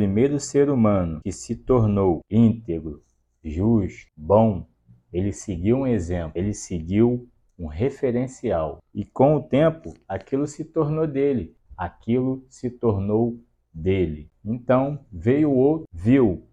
primeiro ser humano que se tornou íntegro, justo, bom, ele seguiu um exemplo, ele seguiu um referencial. E com o tempo, aquilo se tornou dele, aquilo se tornou dele. Então, veio o outro, viu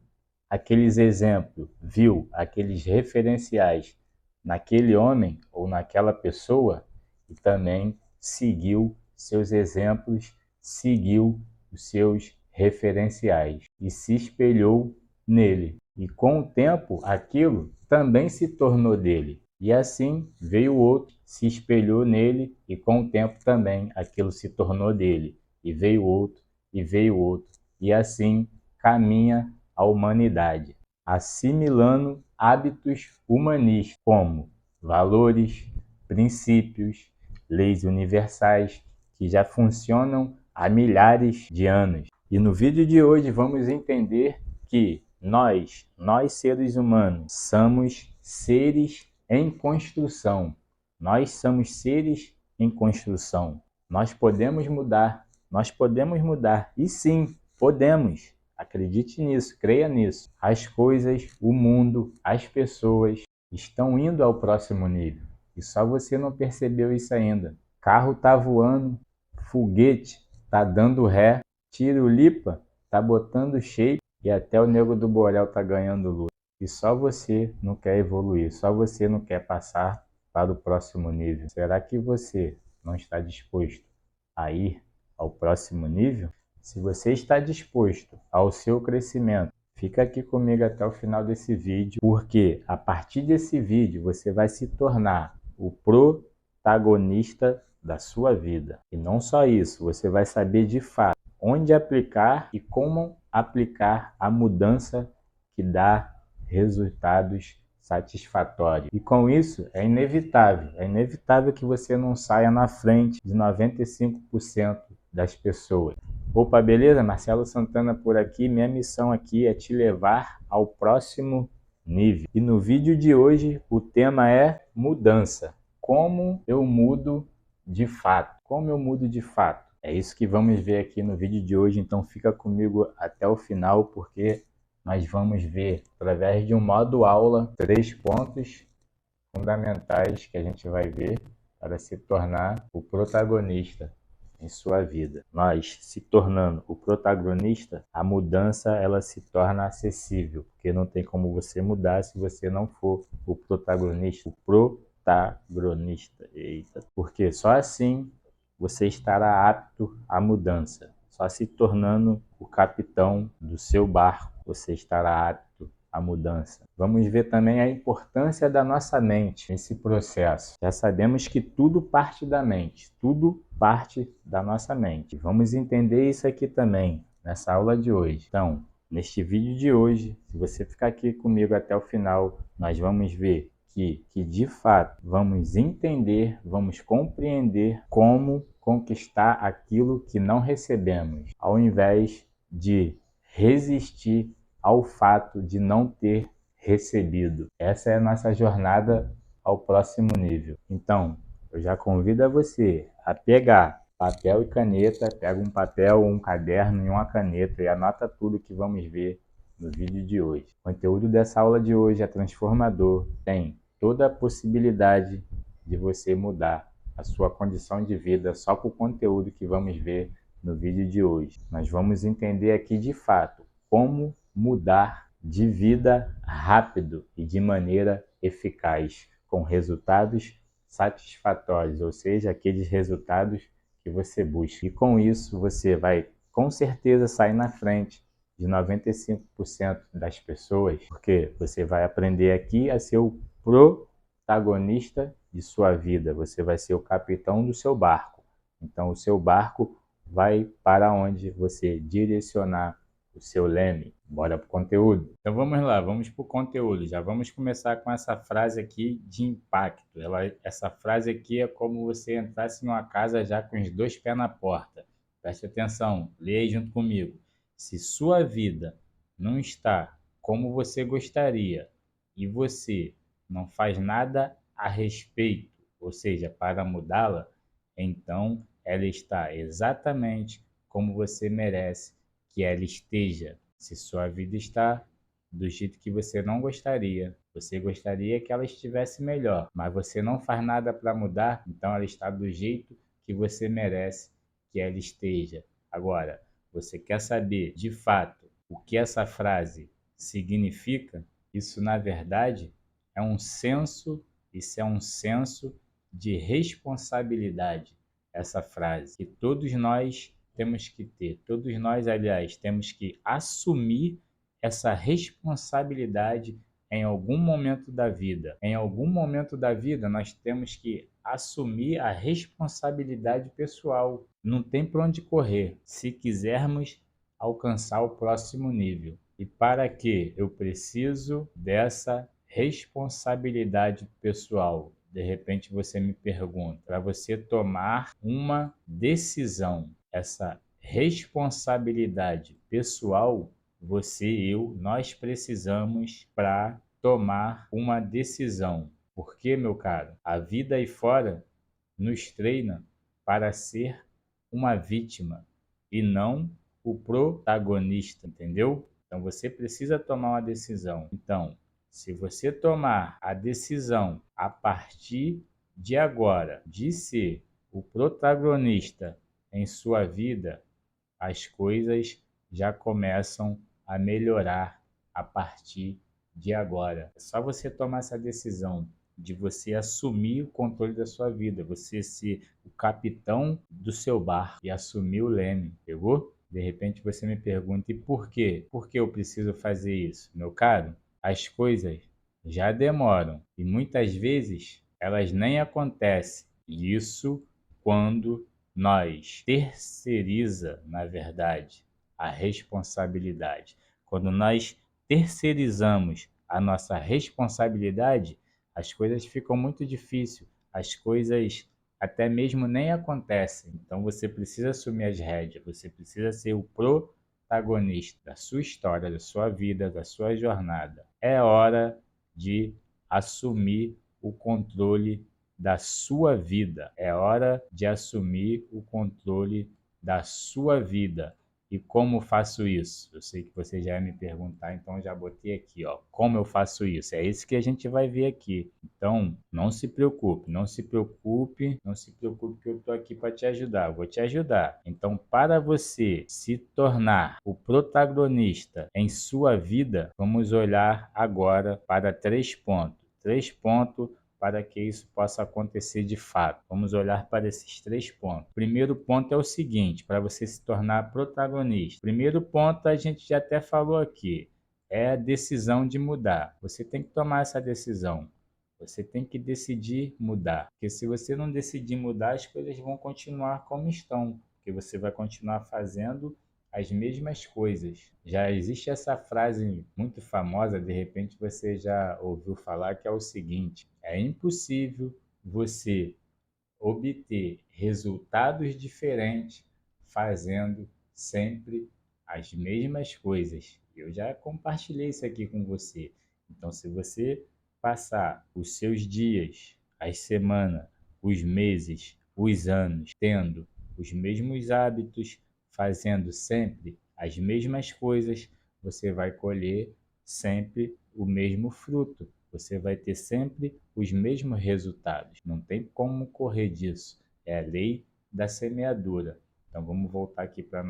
aqueles exemplos, viu aqueles referenciais naquele homem ou naquela pessoa e também seguiu seus exemplos, seguiu os seus referenciais e se espelhou nele. E com o tempo, aquilo também se tornou dele. E assim veio o outro, se espelhou nele e com o tempo também aquilo se tornou dele. E veio outro, e veio outro. E assim caminha a humanidade, assimilando hábitos humanistas como valores, princípios, leis universais que já funcionam há milhares de anos. E no vídeo de hoje vamos entender que nós seres humanos, somos seres em construção. Nós somos seres em construção. Nós podemos mudar. E sim, podemos. Acredite nisso, creia nisso. As coisas, o mundo, as pessoas estão indo ao próximo nível. E só você não percebeu isso ainda. Carro tá voando, foguete tá dando ré, tirolipa tá botando shape e até o Nego do Borel tá ganhando luz. E só você não quer evoluir, só você não quer passar para o próximo nível. Será que você não está disposto a ir ao próximo nível? Se você está disposto ao seu crescimento, fica aqui comigo até o final desse vídeo, porque a partir desse vídeo você vai se tornar o protagonista da sua vida. E não só isso, você vai saber de fato onde aplicar e como aplicar a mudança que dá resultados satisfatórios. E com isso é inevitável que você não saia na frente de 95% das pessoas. Opa, beleza? Marcelo Santana por aqui. Minha missão aqui é te levar ao próximo nível. E no vídeo de hoje o tema é mudança. Como eu mudo de fato? Como eu mudo de fato? É isso que vamos ver aqui no vídeo de hoje, então fica comigo até o final, porque nós vamos ver, através de um modo aula, 3 pontos fundamentais que a gente vai ver para se tornar o protagonista em sua vida. Nós se tornando o protagonista, a mudança ela se torna acessível, porque não tem como você mudar se você não for o protagonista, Eita, porque só assim você estará apto à mudança. Só se tornando o capitão do seu barco, você estará apto à mudança. Vamos ver também a importância da nossa mente nesse processo. Já sabemos que tudo parte da mente, tudo parte da nossa mente. Vamos entender isso aqui também nessa aula de hoje. Então, neste vídeo de hoje, se você ficar aqui comigo até o final, nós vamos ver que de fato vamos entender, vamos compreender como conquistar aquilo que não recebemos, ao invés de resistir ao fato de não ter recebido. Essa é a nossa jornada ao próximo nível. Então, eu já convido a você a pegar papel e caneta, pega um papel, um caderno e uma caneta e anota tudo que vamos ver no vídeo de hoje. O conteúdo dessa aula de hoje é transformador, tem toda a possibilidade de você mudar a sua condição de vida só com o conteúdo que vamos ver no vídeo de hoje. Nós vamos entender aqui de fato como mudar de vida rápido e de maneira eficaz, com resultados satisfatórios, ou seja, aqueles resultados que você busca. E com isso você vai com certeza sair na frente de 95% das pessoas, porque você vai aprender aqui a ser o protagonista de sua vida, você vai ser o capitão do seu barco. Então o seu barco vai para onde você direcionar o seu leme. Bora para o conteúdo? Então vamos lá, vamos para o conteúdo. Já vamos começar com essa frase aqui de impacto. Essa frase aqui é como você entrasse numa casa já com os 2 pés na porta. Preste atenção, leia aí junto comigo. Se sua vida não está como você gostaria e você não faz nada a respeito, ou seja, para mudá-la, então ela está exatamente como você merece que ela esteja. Se sua vida está do jeito que você não gostaria, você gostaria que ela estivesse melhor, mas você não faz nada para mudar, então ela está do jeito que você merece que ela esteja. Agora, você quer saber de fato o que essa frase significa? Isso, na verdade, é um senso, isso é um senso de responsabilidade, essa frase, que todos nós temos que ter, todos nós, aliás, temos que assumir essa responsabilidade em algum momento da vida. Em algum momento da vida, nós temos que assumir a responsabilidade pessoal. Não tem para onde correr se quisermos alcançar o próximo nível. E para que eu preciso dessa responsabilidade pessoal? De repente você me pergunta, para você tomar uma decisão, essa responsabilidade pessoal, você e eu, nós precisamos para tomar uma decisão. Porque, meu caro, a vida aí fora nos treina para ser uma vítima e não o protagonista, entendeu? Então você precisa tomar uma decisão. Então, se você tomar a decisão a partir de agora de ser o protagonista em sua vida, as coisas já começam a melhorar a partir de agora. É só você tomar essa decisão de você assumir o controle da sua vida, você ser o capitão do seu barco e assumir o leme, pegou? De repente você me pergunta, e por quê? Por que eu preciso fazer isso? Meu caro, as coisas já demoram e muitas vezes elas nem acontecem. Isso quando nós terceiriza, na verdade, a responsabilidade. Quando nós terceirizamos a nossa responsabilidade, as coisas ficam muito difíceis, as coisas até mesmo nem acontecem. Então você precisa assumir as rédeas, você precisa ser o protagonista da sua história, da sua vida, da sua jornada. É hora de assumir o controle da sua vida. É hora de assumir o controle da sua vida. E como faço isso? Eu sei que você já ia me perguntar, então eu já botei aqui, ó. Como eu faço isso? É isso que a gente vai ver aqui. Então, não se preocupe, não se preocupe, não se preocupe que eu estou aqui para te ajudar. Eu vou te ajudar. Então, para você se tornar o protagonista em sua vida, vamos olhar agora para 3 pontos. 3 pontos para que isso possa acontecer de fato. Vamos olhar para esses 3 pontos. Primeiro ponto é o seguinte, para você se tornar protagonista. Primeiro ponto a gente já até falou aqui, é a decisão de mudar. Você tem que tomar essa decisão. Você tem que decidir mudar. Porque se você não decidir mudar, as coisas vão continuar como estão. Porque você vai continuar fazendo as mesmas coisas. Já existe essa frase muito famosa, de repente você já ouviu falar, que é o seguinte: é impossível você obter resultados diferentes fazendo sempre as mesmas coisas. Eu já compartilhei isso aqui com você. Então, se você passar os seus dias, as semanas, os meses, os anos tendo os mesmos hábitos, fazendo sempre as mesmas coisas, você vai colher sempre o mesmo fruto. Você vai ter sempre os mesmos resultados. Não tem como correr disso. É a lei da semeadura. Então vamos voltar aqui para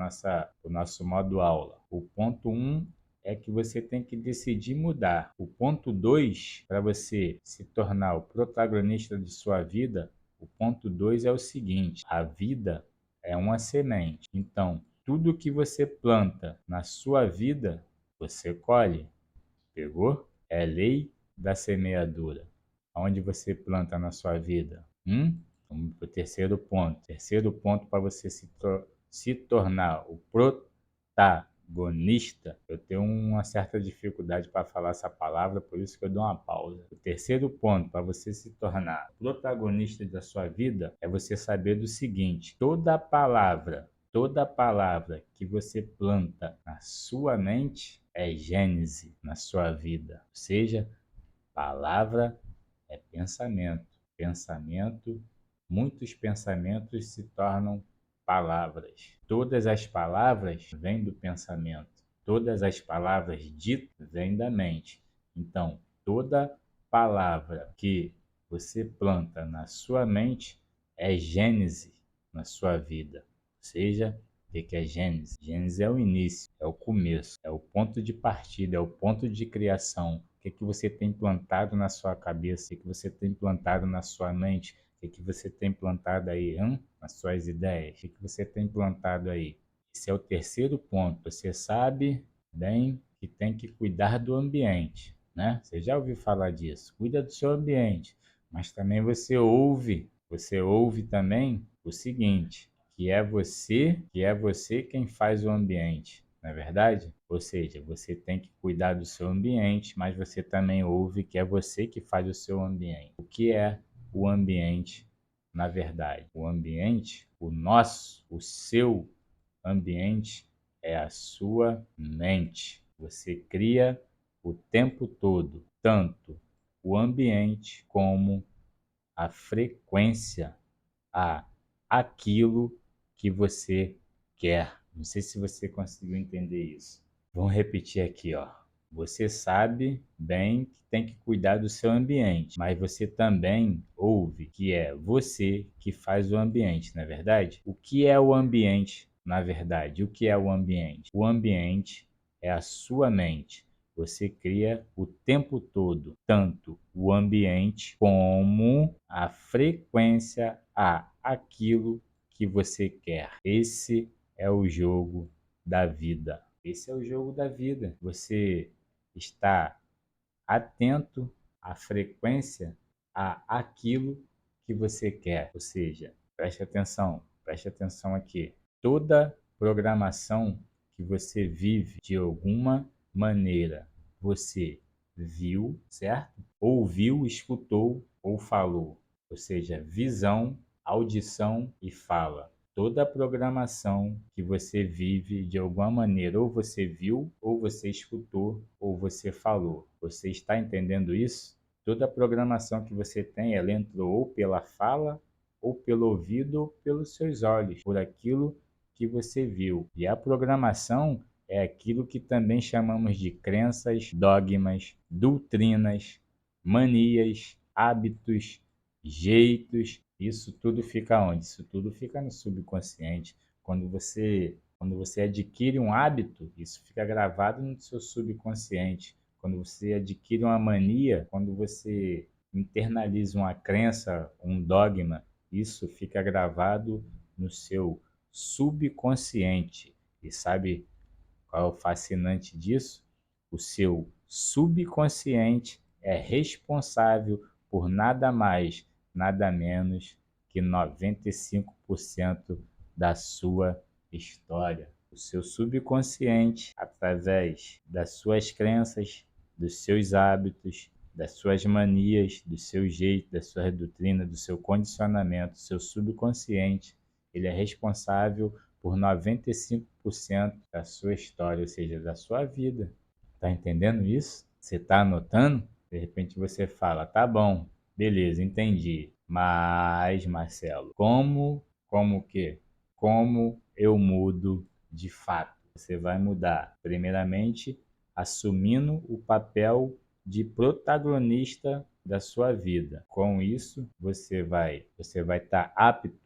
o nosso modo aula. O ponto 1 é que você tem que decidir mudar. O ponto 2, para você se tornar o protagonista de sua vida, o ponto 2 é o seguinte: a vida é uma semente. Então, tudo que você planta na sua vida, você colhe. Pegou? É lei da semeadura. Onde você planta na sua vida? Vamos para o terceiro ponto. Terceiro ponto para você se tornar o protagonista. Eu tenho uma certa dificuldade para falar essa palavra, por isso que eu dou uma pausa. O terceiro ponto para você se tornar protagonista da sua vida é você saber do seguinte: toda palavra que você planta na sua mente é gênese na sua vida. Ou seja, palavra é pensamento. Pensamento, muitos pensamentos se tornam palavras. Todas as palavras vêm do pensamento. Todas as palavras ditas vêm da mente. Então, toda palavra que você planta na sua mente é Gênese na sua vida. Ou seja, o que é Gênese? Gênese é o início, é o começo, é o ponto de partida, é o ponto de criação. O que você tem plantado na sua cabeça, o que você tem plantado na sua mente, o que você tem plantado aí, nas suas ideias, o que você tem plantado aí. Esse é o terceiro ponto. Você sabe bem que tem que cuidar do ambiente, né? Você já ouviu falar disso? Cuida do seu ambiente, mas também você ouve também o seguinte, que é você quem faz o ambiente, não é verdade? Ou seja, você tem que cuidar do seu ambiente, mas você também ouve que é você que faz o seu ambiente. O que é o ambiente, na verdade? O ambiente, o seu ambiente é a sua mente. Você cria o tempo todo, tanto o ambiente como a frequência a aquilo que você quer. Não sei se você conseguiu entender isso. Vamos repetir aqui, ó. Você sabe bem que tem que cuidar do seu ambiente, mas você também ouve que é você que faz o ambiente, não é verdade? O que é o ambiente, na verdade? O que é o ambiente? O ambiente é a sua mente. Você cria o tempo todo, tanto o ambiente como a frequência a aquilo que você quer. Esse é o jogo da vida. Esse é o jogo da vida. Você está atento à frequência a aquilo que você quer. Ou seja, preste atenção aqui. Toda programação que você vive de alguma maneira, você viu, certo? Ouviu, escutou ou falou. Ou seja, visão, audição e fala. Toda a programação que você vive de alguma maneira, ou você viu, ou você escutou, ou você falou. Você está entendendo isso? Toda a programação que você tem, ela entrou ou pela fala, ou pelo ouvido, ou pelos seus olhos, por aquilo que você viu. E a programação é aquilo que também chamamos de crenças, dogmas, doutrinas, manias, hábitos, jeitos. Isso tudo fica onde? Isso tudo fica no subconsciente. Quando você adquire um hábito, isso fica gravado no seu subconsciente. Quando você adquire uma mania, quando você internaliza uma crença, um dogma, isso fica gravado no seu subconsciente. E sabe qual é o fascinante disso? O seu subconsciente é responsável por nada mais, nada menos que 95% da sua história. O seu subconsciente, através das suas crenças, dos seus hábitos, das suas manias, do seu jeito, da sua doutrina, do seu condicionamento, seu subconsciente, ele é responsável por 95% da sua história, ou seja, da sua vida. Tá entendendo isso? Você tá anotando? De repente você fala, tá bom, beleza, entendi. Mas, Marcelo, como o quê? Como eu mudo de fato? Você vai mudar, primeiramente, assumindo o papel de protagonista da sua vida. Com isso, você vai estar apto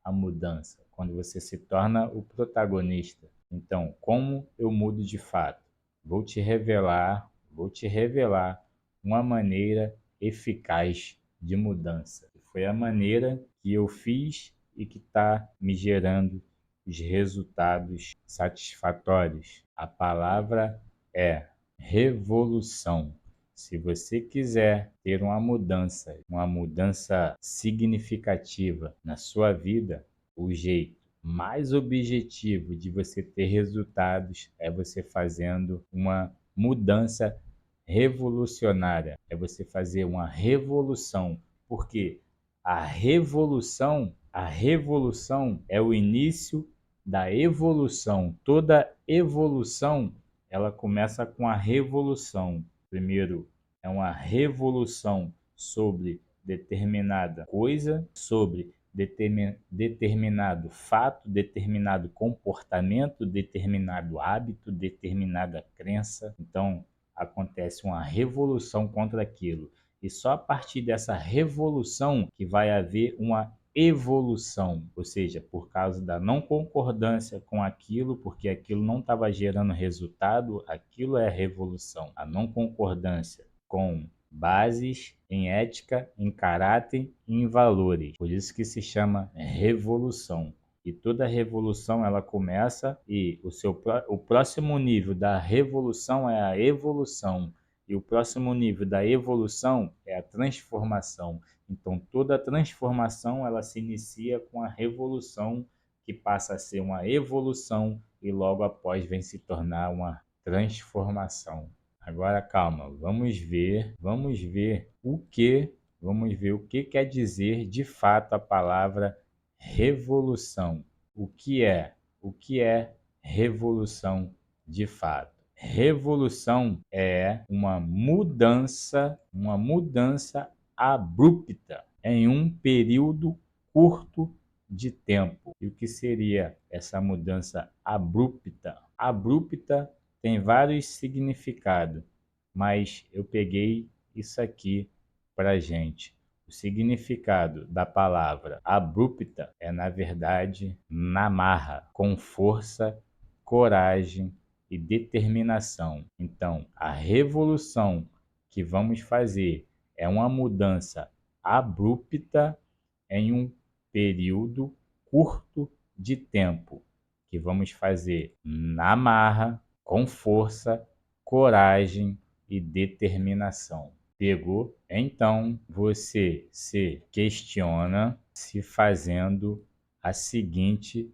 à mudança, quando você se torna o protagonista. Então, como eu mudo de fato? Vou te revelar uma maneira eficaz de mudança. Foi a maneira que eu fiz e que está me gerando os resultados satisfatórios. A palavra é revolução. Se você quiser ter uma mudança significativa na sua vida, o jeito mais objetivo de você ter resultados é você fazendo uma mudança revolucionária. É você fazer uma revolução, porque a revolução é o início da evolução. Toda evolução, ela começa com a revolução. Primeiro, é uma revolução sobre determinada coisa, sobre determinado fato, determinado comportamento, determinado hábito, determinada crença. Então, acontece uma revolução contra aquilo. E só a partir dessa revolução que vai haver uma evolução, ou seja, por causa da não concordância com aquilo, porque aquilo não estava gerando resultado, aquilo é revolução. A não concordância com bases em ética, em caráter e em valores. Por isso que se chama revolução. E toda revolução ela começa e o próximo nível da revolução é a evolução. E o próximo nível da evolução é a transformação. Então toda transformação ela se inicia com a revolução, que passa a ser uma evolução e logo após vem se tornar uma transformação. Agora calma, vamos ver o que quer dizer de fato a palavra revolução. O que é revolução de fato? Revolução é uma mudança abrupta em um período curto de tempo. E o que seria essa mudança abrupta? Abrupta tem vários significados, mas eu peguei isso aqui para gente. O significado da palavra abrupta é, na verdade, na marra, com força, coragem e determinação. Então, a revolução que vamos fazer é uma mudança abrupta em um período curto de tempo, que vamos fazer na marra, com força, coragem e determinação. Pegou? Então você se questiona se fazendo a seguinte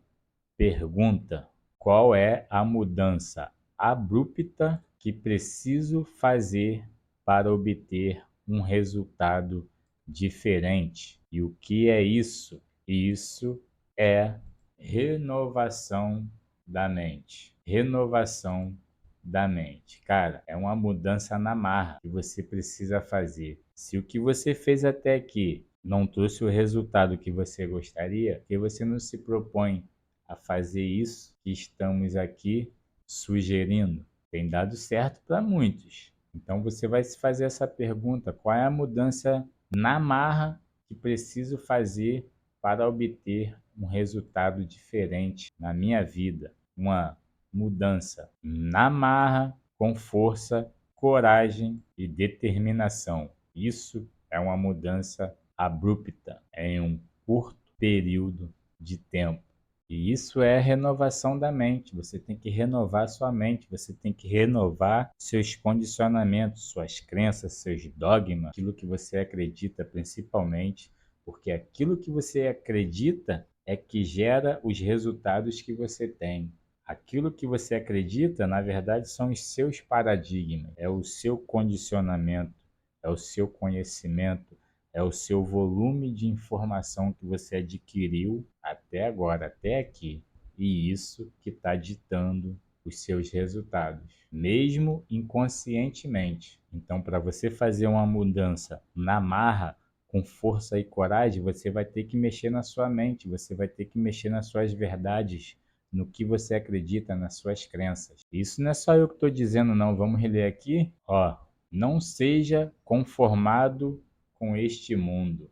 pergunta: qual é a mudança abrupta que preciso fazer para obter um resultado diferente? E o que é isso? Isso é renovação da mente. Renovação da mente. Cara, é uma mudança na marra que você precisa fazer. Se o que você fez até aqui não trouxe o resultado que você gostaria, por que você não se propõe a fazer isso que estamos aqui sugerindo? Tem dado certo para muitos. Então você vai se fazer essa pergunta: qual é a mudança na marra que preciso fazer para obter um resultado diferente na minha vida? Uma mudança na marra, com força, coragem e determinação. Isso é uma mudança abrupta em um curto período de tempo. E isso é renovação da mente. Você tem que renovar sua mente, você tem que renovar seus condicionamentos, suas crenças, seus dogmas, aquilo que você acredita principalmente, porque aquilo que você acredita é que gera os resultados que você tem. Aquilo que você acredita, na verdade, são os seus paradigmas, é o seu condicionamento, é o seu conhecimento, é o seu volume de informação que você adquiriu até agora, até aqui. E isso que está ditando os seus resultados, mesmo inconscientemente. Então, para você fazer uma mudança na marra, com força e coragem, você vai ter que mexer na sua mente, você vai ter que mexer nas suas verdades, no que você acredita, nas suas crenças. Isso não é só eu que estou dizendo, não. Vamos reler aqui? Ó, não seja conformado com este mundo,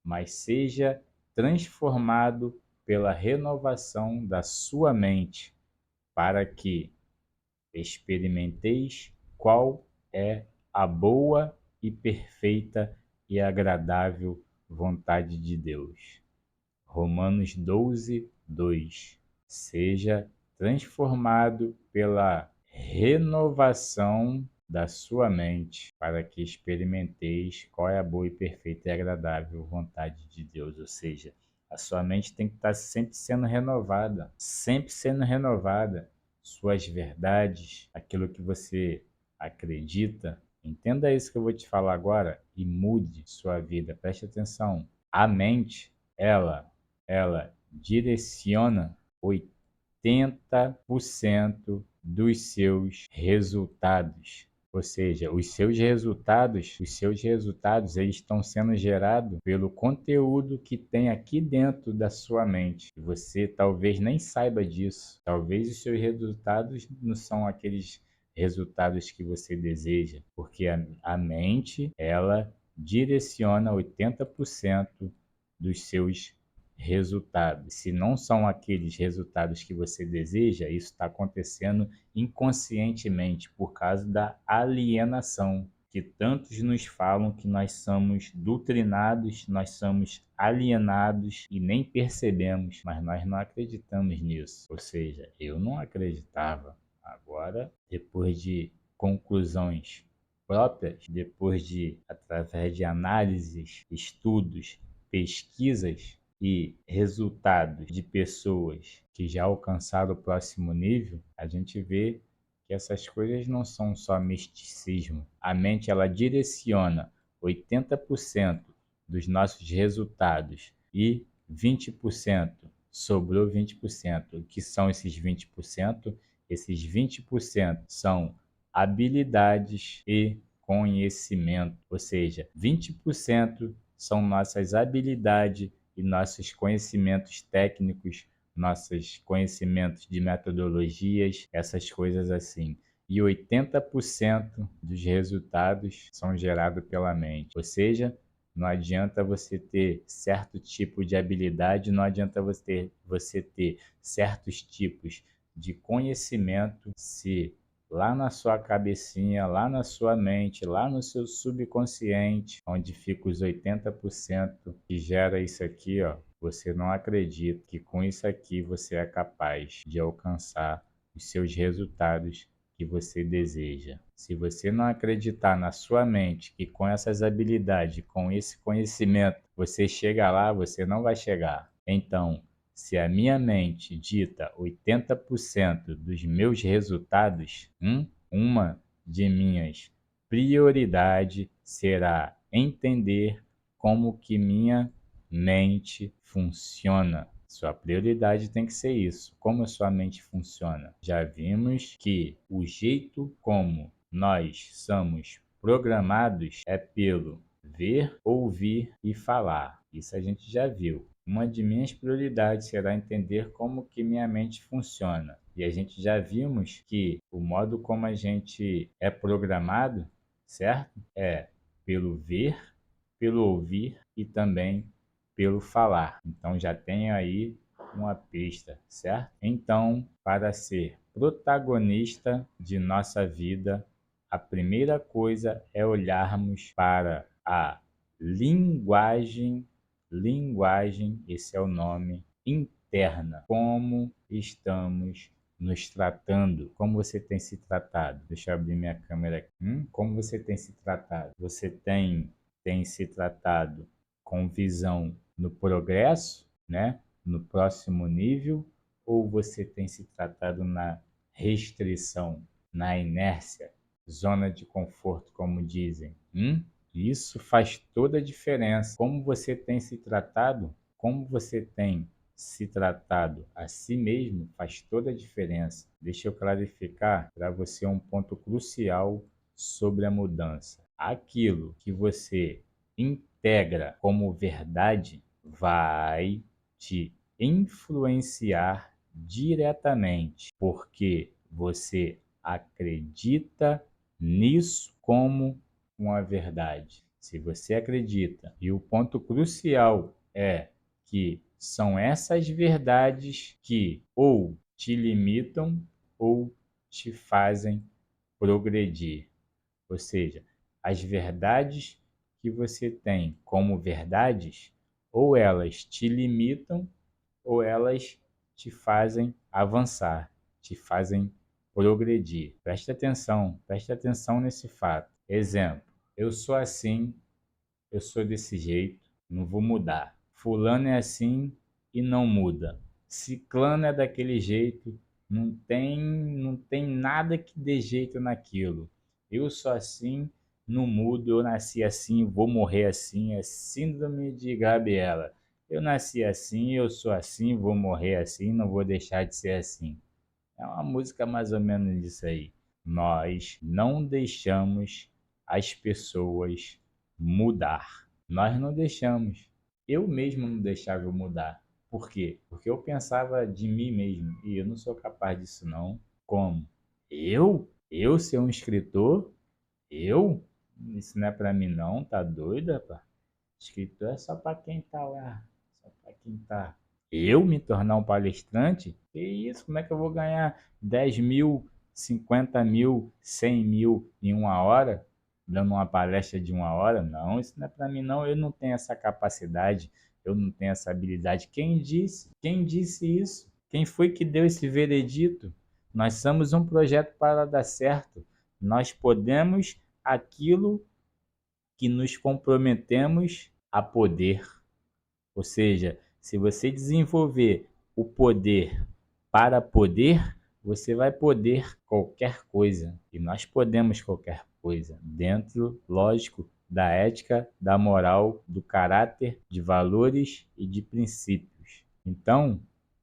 mas seja transformado pela renovação da sua mente, para que experimenteis qual é a boa e perfeita e agradável vontade de Deus. Romanos 12, 2. Seja transformado pela renovação da sua mente, para que experimenteis qual é a boa e perfeita e agradável vontade de Deus. Ou seja, a sua mente tem que estar sempre sendo renovada, sempre sendo renovada. Suas verdades, aquilo que você acredita, entenda isso que eu vou te falar agora e mude sua vida. Preste atenção. A mente, ela direciona 80% dos seus resultados. Ou seja, os seus resultados eles estão sendo gerados pelo conteúdo que tem aqui dentro da sua mente. Você talvez nem saiba disso. Talvez os seus resultados não são aqueles resultados que você deseja, porque a mente, ela direciona 80% dos seus resultados. Se não são aqueles resultados que você deseja, isso está acontecendo inconscientemente por causa da alienação, que tantos nos falam que nós somos doutrinados, nós somos alienados e nem percebemos, mas nós não acreditamos nisso. Ou seja, eu não acreditava. Agora, depois de conclusões próprias, depois de, através de análises, estudos, pesquisas e resultados de pessoas que já alcançaram o próximo nível, a gente vê que essas coisas não são só misticismo. A mente, ela direciona 80% dos nossos resultados e 20% sobrou 20%. O que são esses 20%? Esses 20% são habilidades e conhecimento, ou seja, 20% são nossas habilidades e nossos conhecimentos técnicos, nossos conhecimentos de metodologias, essas coisas assim. E 80% dos resultados são gerados pela mente. Ou seja, não adianta você ter certo tipo de habilidade, não adianta você ter certos tipos de conhecimento se lá na sua cabecinha, lá na sua mente, lá no seu subconsciente, onde fica os 80% que gera isso aqui, ó, você não acredita que com isso aqui você é capaz de alcançar os seus resultados que você deseja. Se você não acreditar na sua mente que com essas habilidades, com esse conhecimento, você chega lá, você não vai chegar. Então, se a minha mente dita 80% dos meus resultados, uma de minhas prioridades será entender como que minha mente funciona. Sua prioridade tem que ser isso. Como a sua mente funciona? Já vimos que o jeito como nós somos programados é pelo ver, ouvir e falar. Isso a gente já viu. Uma de minhas prioridades será entender como que minha mente funciona. E a gente já vimos que o modo como a gente é programado, certo? É pelo ver, pelo ouvir e também pelo falar. Então já tem aí uma pista, certo? Então, para ser protagonista de nossa vida, a primeira coisa é olharmos para a linguagem, esse é o nome, interna. Como estamos nos tratando? Como você tem se tratado? Deixa eu abrir minha câmera aqui. Como você tem se tratado? Você tem se tratado com visão no progresso, né? No próximo nível, ou você tem se tratado na restrição, na inércia, zona de conforto, como dizem? Isso faz toda a diferença. Como você tem se tratado, como você tem se tratado a si mesmo, faz toda a diferença. Deixa eu clarificar para você um ponto crucial sobre a mudança. Aquilo que você integra como verdade vai te influenciar diretamente, porque você acredita nisso como uma verdade. Se você acredita, e o ponto crucial é que são essas verdades que ou te limitam ou te fazem progredir. Ou seja, as verdades que você tem como verdades, ou elas te limitam, ou elas te fazem avançar, te fazem progredir. Preste atenção nesse fato. Exemplo, eu sou assim, eu sou desse jeito, não vou mudar. Fulano é assim e não muda. Ciclano é daquele jeito, não tem nada que dê jeito naquilo. Eu sou assim, não mudo, eu nasci assim, vou morrer assim, é síndrome de Gabriela. Eu nasci assim, eu sou assim, vou morrer assim, não vou deixar de ser assim. É uma música mais ou menos disso aí. Nós não deixamos as pessoas mudar. Nós não deixamos. Eu mesmo não deixava eu mudar. Por quê? Porque eu pensava de mim mesmo. E eu não sou capaz disso não. Como? Eu? Eu ser um escritor? Eu? Isso não é pra mim não, tá doido, rapaz? Escritor é só pra quem tá lá. Só pra quem tá. Eu me tornar um palestrante? Que isso? Como é que eu vou ganhar 10 mil, 50 mil, 100 mil em uma hora? Dando uma palestra de uma hora? Não, isso não é para mim não. Eu não tenho essa capacidade, eu não tenho essa habilidade. Quem disse? Quem disse isso? Quem foi que deu esse veredito? Nós somos um projeto para dar certo. Nós podemos aquilo que nos comprometemos a poder. Ou seja, se você desenvolver o poder para poder, você vai poder qualquer coisa. E nós podemos qualquer coisa, dentro, lógico, da ética, da moral, do caráter, de valores e de princípios. Então,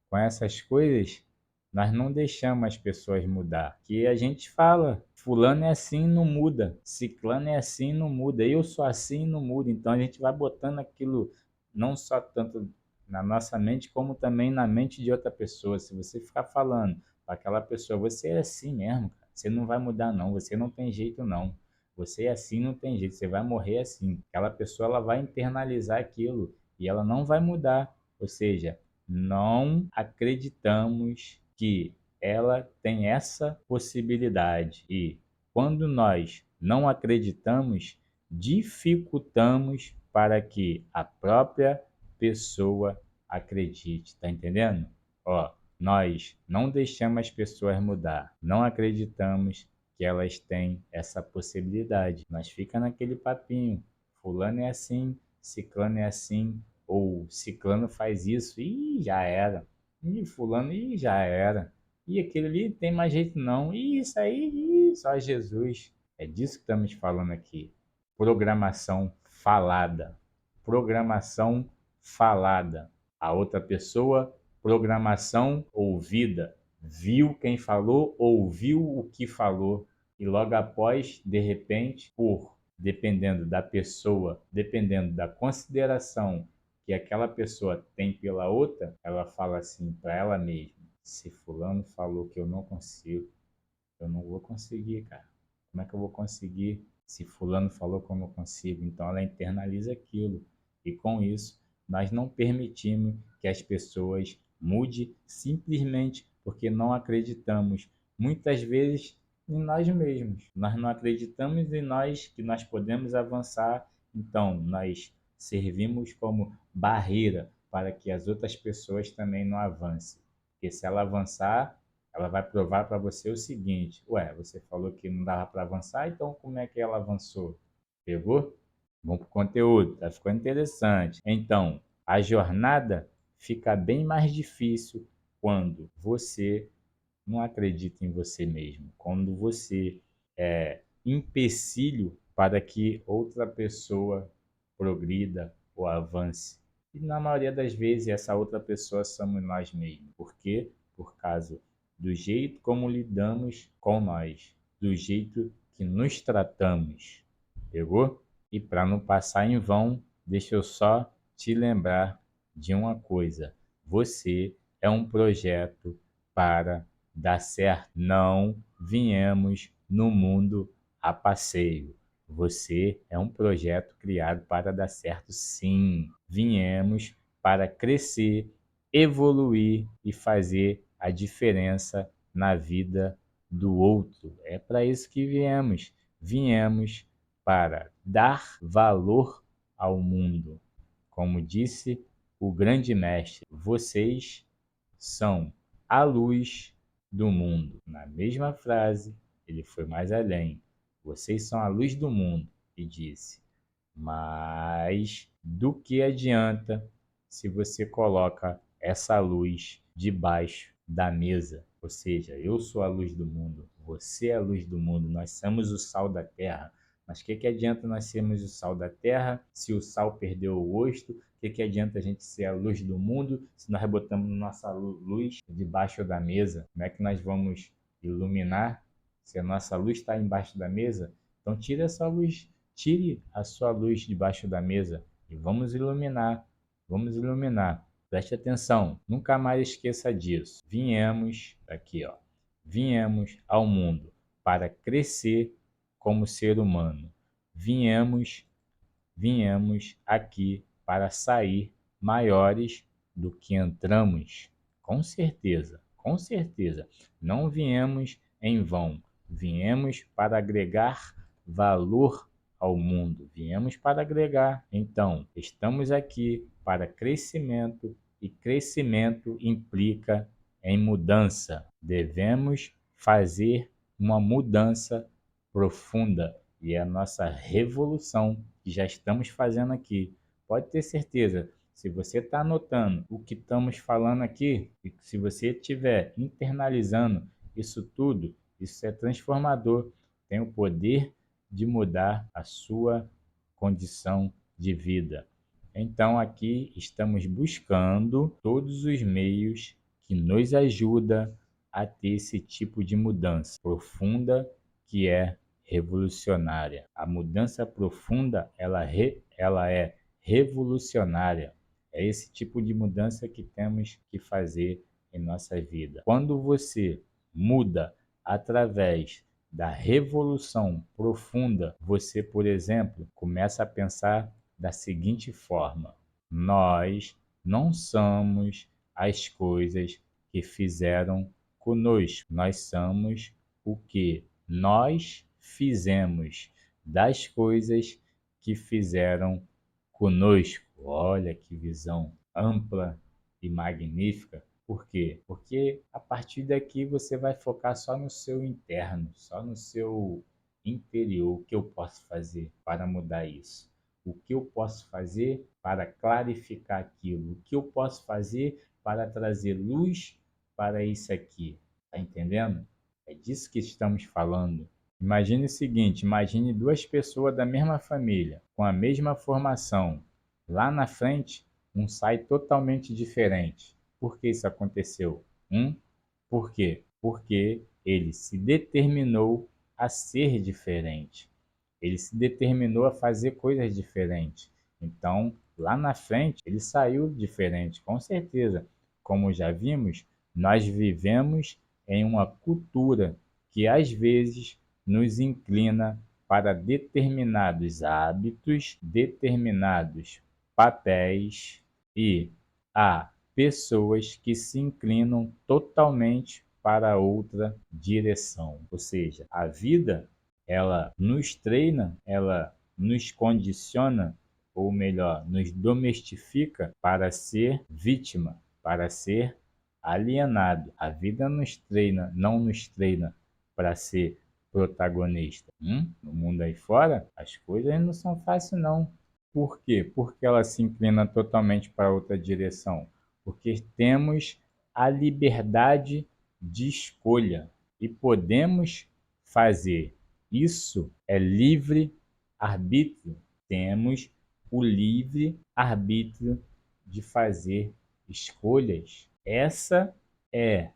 com essas coisas, nós não deixamos as pessoas mudar. Que a gente fala, fulano é assim, não muda. Ciclano é assim, não muda. Eu sou assim, não muda. Então a gente vai botando aquilo não só tanto na nossa mente, como também na mente de outra pessoa. Se você ficar falando para aquela pessoa, você é assim mesmo, cara. Você não vai mudar não, você não tem jeito não. Você é assim, não tem jeito, você vai morrer assim. Aquela pessoa ela vai internalizar aquilo e ela não vai mudar. Ou seja, não acreditamos que ela tem essa possibilidade. E quando nós não acreditamos, dificultamos para que a própria pessoa acredite. Tá entendendo? Ó, nós não deixamos as pessoas mudar, não acreditamos que elas têm essa possibilidade. Nós fica naquele papinho, fulano é assim, ciclano é assim, ou ciclano faz isso, e já era. E fulano, e já era. E aquele ali tem mais jeito não. E isso aí, só Jesus. É disso que estamos falando aqui. Programação falada. Programação falada. A outra pessoa, programação ouvida. Viu quem falou, ouviu o que falou. E logo após, de repente, dependendo da pessoa, dependendo da consideração que aquela pessoa tem pela outra, ela fala assim para ela mesma: se fulano falou que eu não consigo, eu não vou conseguir, cara. Como é que eu vou conseguir se fulano falou que eu não consigo? Então ela internaliza aquilo. E com isso, nós não permitimos que as pessoas mudem simplesmente porque não acreditamos, muitas vezes, em nós mesmos. Nós não acreditamos em nós que nós podemos avançar, então nós servimos como barreira para que as outras pessoas também não avancem. Porque se ela avançar, ela vai provar para você o seguinte: ué, você falou que não dava para avançar, então como é que ela avançou? Pegou? Vamos para o conteúdo, tá ficando interessante. Então, a jornada fica bem mais difícil quando você não acredita em você mesmo, quando você é empecilho para que outra pessoa progrida ou avance. E na maioria das vezes essa outra pessoa somos nós mesmos. Por quê? Por causa do jeito como lidamos com nós, do jeito que nos tratamos. Pegou? E para não passar em vão, deixa eu só te lembrar de uma coisa. Você é um projeto para dar certo. Não viemos no mundo a passeio. Você é um projeto criado para dar certo, sim. Viemos para crescer, evoluir e fazer a diferença na vida do outro. É para isso que viemos. Viemos para dar valor ao mundo. Como disse o grande mestre, vocês são a luz do mundo. Na mesma frase, ele foi mais além. Vocês são a luz do mundo. E disse: mas do que adianta se você coloca essa luz debaixo da mesa? Ou seja, eu sou a luz do mundo, você é a luz do mundo, nós somos o sal da terra. Mas o que adianta nós sermos o sal da terra se o sal perdeu o gosto? O que adianta a gente ser a luz do mundo se nós botamos nossa luz debaixo da mesa? Como é que nós vamos iluminar Se a nossa luz está embaixo da mesa, então tire essa luz, tire a sua luz debaixo da mesa e vamos iluminar, vamos iluminar. Preste atenção, nunca mais esqueça disso. Viemos aqui, ó, viemos ao mundo para crescer como ser humano. Viemos aqui para sair maiores do que entramos. Com certeza, com certeza. Não viemos em vão. Viemos para agregar valor ao mundo. Viemos para agregar. Então, estamos aqui para crescimento e crescimento implica em mudança. Devemos fazer uma mudança profunda e é a nossa revolução que já estamos fazendo aqui. Pode ter certeza, se você está anotando o que estamos falando aqui, e se você estiver internalizando isso tudo, isso é transformador, tem o poder de mudar a sua condição de vida. Então aqui estamos buscando todos os meios que nos ajudam a ter esse tipo de mudança profunda que é revolucionária. A mudança profunda, ela é revolucionária. É esse tipo de mudança que temos que fazer em nossa vida. Quando você muda através da revolução profunda, você, por exemplo, começa a pensar da seguinte forma: nós não somos as coisas que fizeram conosco, nós somos o que nós fizemos das coisas que fizeram conosco. Olha que visão ampla e magnífica. Por quê? Porque a partir daqui você vai focar só no seu interno, só no seu interior. O que eu posso fazer para mudar isso? O que eu posso fazer para clarificar aquilo? O que eu posso fazer para trazer luz para isso aqui? Está entendendo? É disso que estamos falando. Imagine o seguinte, imagine duas pessoas da mesma família, com a mesma formação. Lá na frente, um sai totalmente diferente. Por que isso aconteceu? Por quê? Porque ele se determinou a ser diferente. Ele se determinou a fazer coisas diferentes. Então, lá na frente, ele saiu diferente, com certeza. Como já vimos, nós vivemos em uma cultura que às vezes nos inclina para determinados hábitos, determinados papéis e há pessoas que se inclinam totalmente para outra direção. Ou seja, a vida ela nos treina, ela nos condiciona, ou melhor, nos domestifica para ser vítima, para ser alienado. A vida nos treina, não nos treina para ser protagonista. No mundo aí fora, as coisas não são fáceis não. Por quê? Porque ela se inclina totalmente para outra direção. Porque temos a liberdade de escolha e podemos fazer. Isso é livre arbítrio. Temos o livre arbítrio de fazer escolhas. Essa é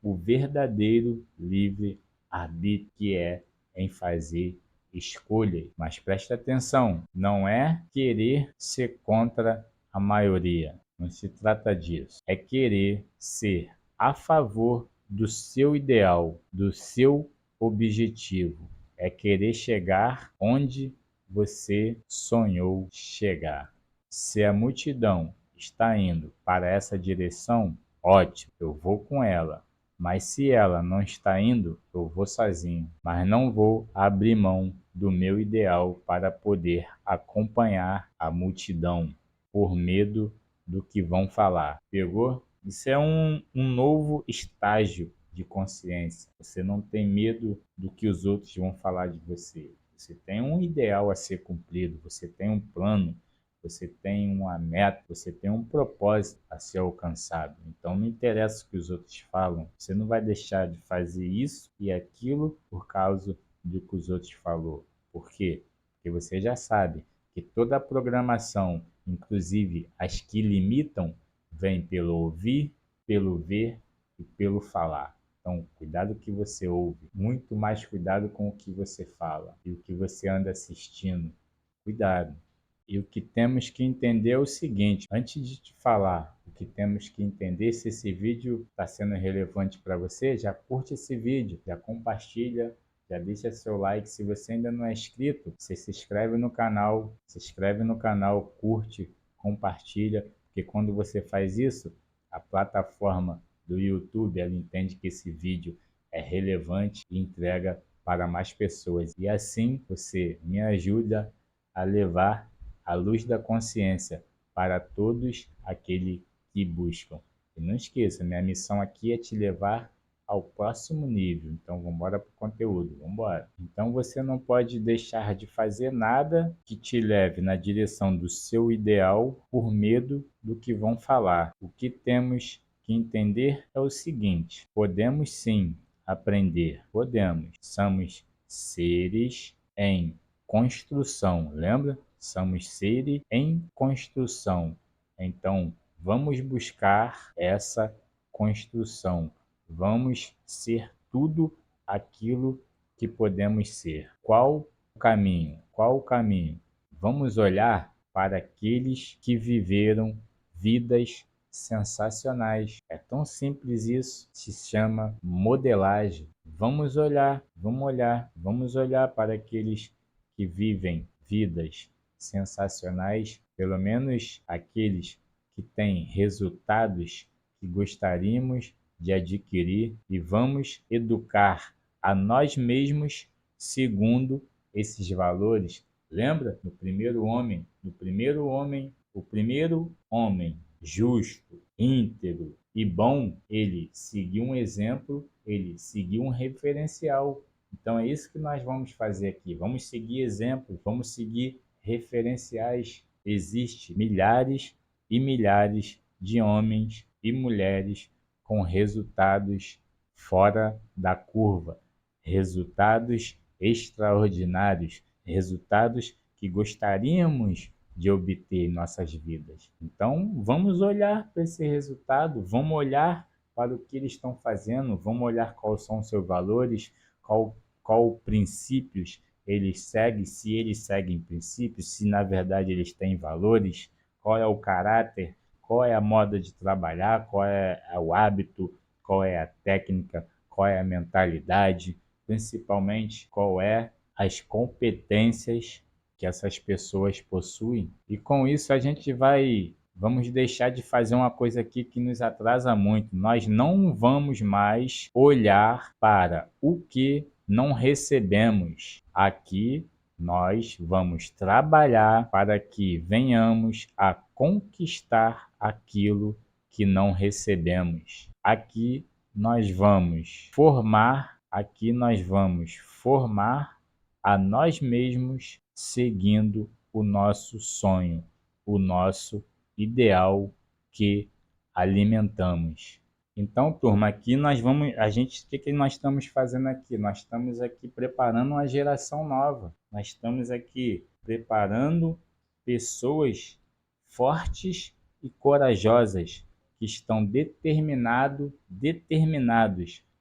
o verdadeiro livre arbítrio que é em fazer escolhas. Mas preste atenção, não é querer ser contra a maioria. Não se trata disso. É querer ser a favor do seu ideal, do seu objetivo. É querer chegar onde você sonhou chegar. Se a multidão está indo para essa direção, ótimo, eu vou com ela. Mas se ela não está indo, eu vou sozinho. Mas não vou abrir mão do meu ideal para poder acompanhar a multidão, por medo do que vão falar. Pegou? Isso é um novo estágio de consciência. Você não tem medo do que os outros vão falar de você. Você tem um ideal a ser cumprido, você tem um plano, você tem uma meta, você tem um propósito a ser alcançado. Então não interessa o que os outros falam, você não vai deixar de fazer isso e aquilo por causa do que os outros falou. Por quê? Porque você já sabe que toda a programação, inclusive as que limitam, vem pelo ouvir, pelo ver e pelo falar. Então, cuidado com o que você ouve, muito mais cuidado com o que você fala e o que você anda assistindo. Cuidado. E o que temos que entender é o seguinte, antes de te falar o que temos que entender, se esse vídeo está sendo relevante para você, já curte esse vídeo, já compartilha, já deixa seu like. Se você ainda não é inscrito, você se inscreve no canal, curte, compartilha, porque quando você faz isso, a plataforma do YouTube, ela entende que esse vídeo é relevante e entrega para mais pessoas. E assim você me ajuda a levar a luz da consciência para todos aqueles que buscam. E não esqueça, minha missão aqui é te levar ao próximo nível. Então vamos embora para o conteúdo, vamos embora. Então você não pode deixar de fazer nada que te leve na direção do seu ideal por medo do que vão falar. O que temos que entender é o seguinte: podemos sim aprender, podemos. Somos seres em construção, lembra? Somos seres em construção. Então, vamos buscar essa construção. Vamos ser tudo aquilo que podemos ser. Qual o caminho? Qual o caminho? Vamos olhar para aqueles que viveram vidas sensacionais. É tão simples isso, se chama modelagem. Vamos olhar para aqueles que vivem vidas sensacionais, pelo menos aqueles que têm resultados que gostaríamos de adquirir, e vamos educar a nós mesmos segundo esses valores. Lembra? O primeiro homem justo, íntegro e bom, ele seguiu um exemplo, ele seguiu um referencial. Então é isso que nós vamos fazer aqui. Vamos seguir exemplos, vamos seguir referenciais. Existem milhares e milhares de homens e mulheres com resultados fora da curva, resultados extraordinários, resultados que gostaríamos de obter em nossas vidas. Então, vamos olhar para esse resultado, vamos olhar para o que eles estão fazendo, vamos olhar quais são os seus valores, qual princípios eles seguem, se eles seguem princípios, se na verdade eles têm valores, qual é o caráter, qual é a moda de trabalhar, qual é o hábito, qual é a técnica, qual é a mentalidade, principalmente qual é as competências que essas pessoas possuem. E com isso vamos deixar de fazer uma coisa aqui que nos atrasa muito. Nós não vamos mais olhar para o que não recebemos. Aqui nós vamos trabalhar para que venhamos a conquistar aquilo que não recebemos. Aqui nós vamos formar a nós mesmos seguindo o nosso sonho, o nosso ideal que alimentamos. Então, turma, aqui o que nós estamos fazendo aqui? Nós estamos aqui preparando uma geração nova. Nós estamos aqui preparando pessoas fortes e corajosas que estão determinados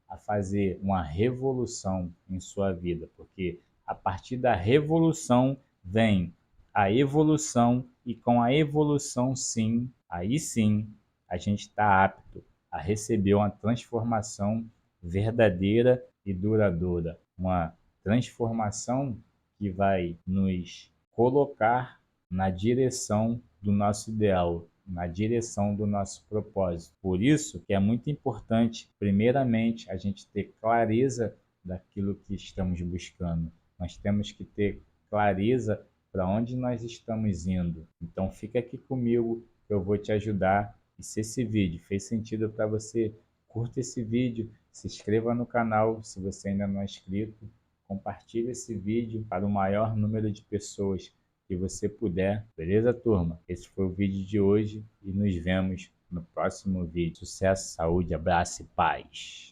a fazer uma revolução em sua vida, porque a partir da revolução vem a evolução, e com a evolução, sim, aí sim, a gente está apto a receber uma transformação verdadeira e duradoura, uma transformação que vai nos colocar na direção do nosso ideal, na direção do nosso propósito. Por isso que é muito importante, primeiramente, a gente ter clareza daquilo que estamos buscando. Nós temos que ter clareza para onde nós estamos indo. Então fica aqui comigo, eu vou te ajudar. E se esse vídeo fez sentido para você, curta esse vídeo, se inscreva no canal se você ainda não é inscrito, compartilhe esse vídeo para o maior número de pessoas que você puder. Beleza, turma? Esse foi o vídeo de hoje e nos vemos no próximo vídeo. Sucesso, saúde, abraço e paz!